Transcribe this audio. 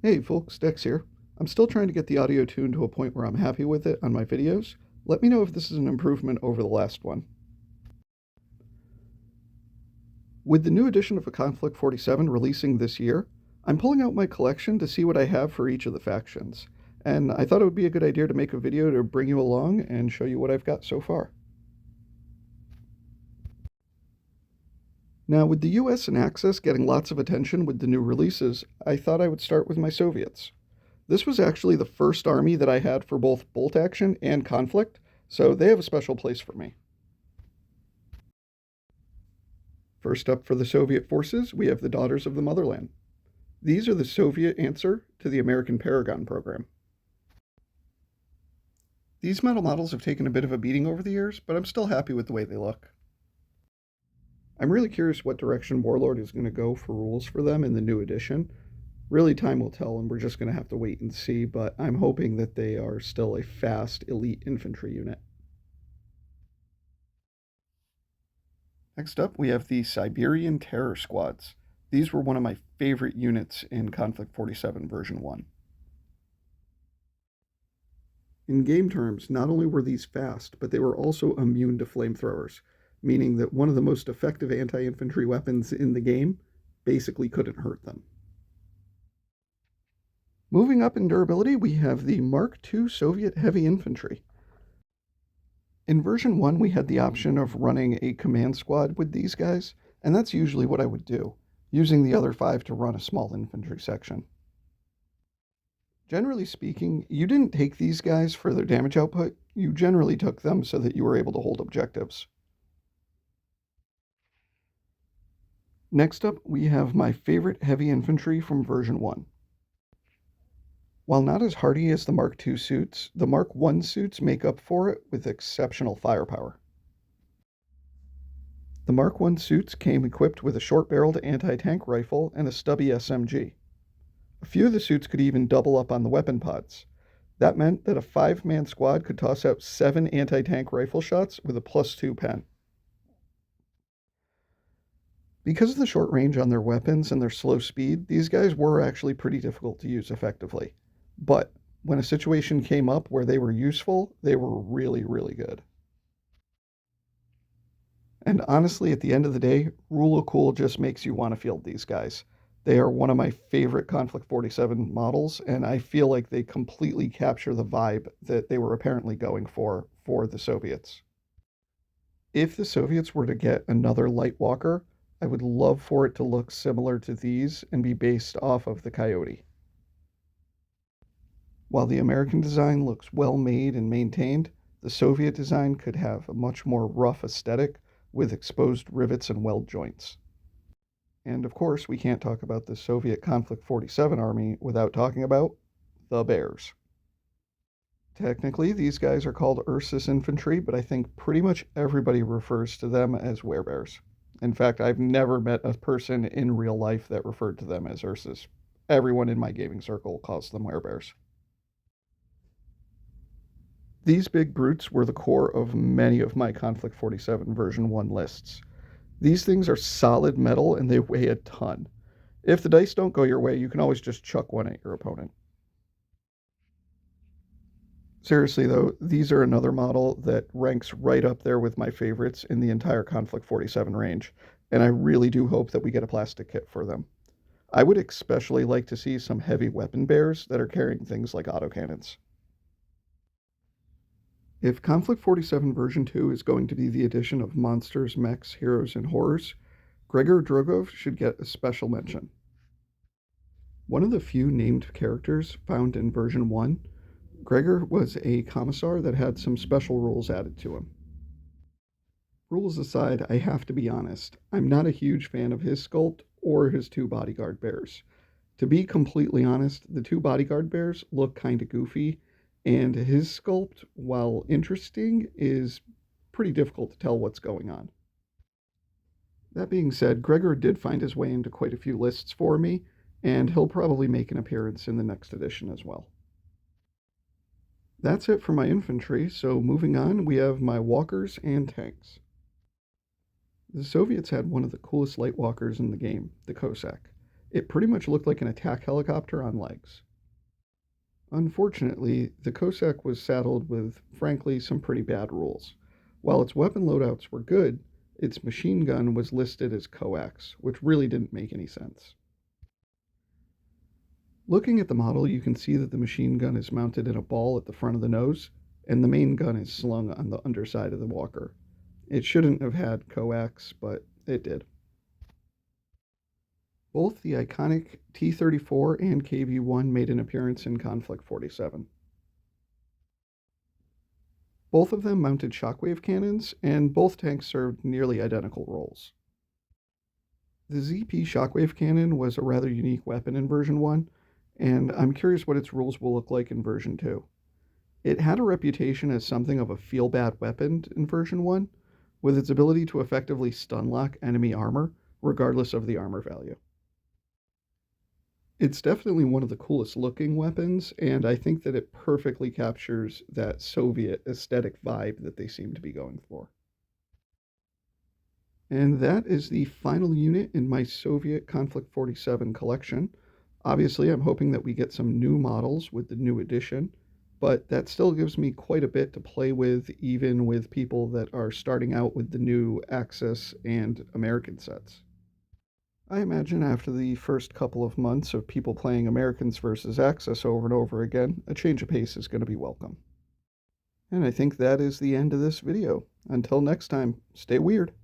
Hey folks, Dex here. I'm still trying to get the audio tuned to a point where I'm happy with it on my videos. Let me know if this is an improvement over the last one. With the new edition of a Konflikt 47 releasing this year, I'm pulling out my collection to see what I have for each of the factions. And I thought it would be a good idea to make a video to bring you along and show you what I've got so far. Now, with the US and Axis getting lots of attention with the new releases, I thought I would start with my Soviets. This was actually the first army that I had for both bolt action and conflict, so they have a special place for me. First up for the Soviet forces, we have the Daughters of the Motherland. These are the Soviet answer to the American Paragon program. These metal models have taken a bit of a beating over the years, but I'm still happy with the way they look. I'm really curious what direction Warlord is going to go for rules for them in the new edition. Really, time will tell, and we're just going to have to wait and see, but I'm hoping that they are still a fast, elite infantry unit. Next up, we have the Siberian Terror Squads. These were one of my favorite units in Konflikt 47 version 1. In game terms, not only were these fast, but they were also immune to flamethrowers, meaning that one of the most effective anti-infantry weapons in the game basically couldn't hurt them. Moving up in durability, we have the Mark II Soviet Heavy Infantry. In version 1, we had the option of running a command squad with these guys, and that's usually what I would do, using the other 5 to run a small infantry section. Generally speaking, you didn't take these guys for their damage output, you generally took them so that you were able to hold objectives. Next up, we have my favorite heavy infantry from version 1. While not as hardy as the Mark II suits, the Mark I suits make up for it with exceptional firepower. The Mark I suits came equipped with a short-barreled anti-tank rifle and a stubby SMG. A few of the suits could even double up on the weapon pods. That meant that a 5-man squad could toss out 7 anti-tank rifle shots with a +2 pen. Because of the short range on their weapons and their slow speed, these guys were actually pretty difficult to use effectively. But when a situation came up where they were useful, they were really, really good. And honestly, at the end of the day, Rule of Cool just makes you want to field these guys. They are one of my favorite Konflikt 47 models, and I feel like they completely capture the vibe that they were apparently going for the Soviets. If the Soviets were to get another light walker, I would love for it to look similar to these and be based off of the Coyote. While the American design looks well made and maintained, the Soviet design could have a much more rough aesthetic with exposed rivets and weld joints. And of course, we can't talk about the Soviet Konflikt 47 army without talking about the Bears. Technically, these guys are called Ursus infantry, but I think pretty much everybody refers to them as werebears. In fact, I've never met a person in real life that referred to them as Ursus. Everyone in my gaming circle calls them werebears. These big brutes were the core of many of my Konflikt 47 version 1 lists. These things are solid metal and they weigh a ton. If the dice don't go your way, you can always just chuck one at your opponent. Seriously though, these are another model that ranks right up there with my favorites in the entire Konflikt 47 range, and I really do hope that we get a plastic kit for them. I would especially like to see some heavy weapon bears that are carrying things like autocannons. If Konflikt 47 version 2 is going to be the addition of monsters, mechs, heroes, and horrors, Gregor Drogo should get a special mention. One of the few named characters found in version 1, Gregor was a commissar that had some special rules added to him. Rules aside, I have to be honest, I'm not a huge fan of his sculpt or his 2 bodyguard bears. To be completely honest, the 2 bodyguard bears look kinda goofy, and his sculpt, while interesting, is pretty difficult to tell what's going on. That being said, Gregor did find his way into quite a few lists for me, and he'll probably make an appearance in the next edition as well. That's it for my infantry, so moving on, we have my walkers and tanks. The Soviets had one of the coolest light walkers in the game, the Cossack. It pretty much looked like an attack helicopter on legs. Unfortunately, the Cossack was saddled with, frankly, some pretty bad rules. While its weapon loadouts were good, its machine gun was listed as coax, which really didn't make any sense. Looking at the model, you can see that the machine gun is mounted in a ball at the front of the nose, and the main gun is slung on the underside of the walker. It shouldn't have had coax, but it did. Both the iconic T-34 and KV-1 made an appearance in Konflikt 47. Both of them mounted shockwave cannons, and both tanks served nearly identical roles. The ZP shockwave cannon was a rather unique weapon in version 1, and I'm curious what its rules will look like in version 2. It had a reputation as something of a feel-bad weapon in version 1, with its ability to effectively stun-lock enemy armor, regardless of the armor value. It's definitely one of the coolest looking weapons, and I think that it perfectly captures that Soviet aesthetic vibe that they seem to be going for. And that is the final unit in my Soviet Konflikt 47 collection. Obviously, I'm hoping that we get some new models with the new edition, but that still gives me quite a bit to play with, even with people that are starting out with the new Axis and American sets. I imagine after the first couple of months of people playing Americans versus Axis over and over again, a change of pace is going to be welcome. And I think that is the end of this video. Until next time, stay weird.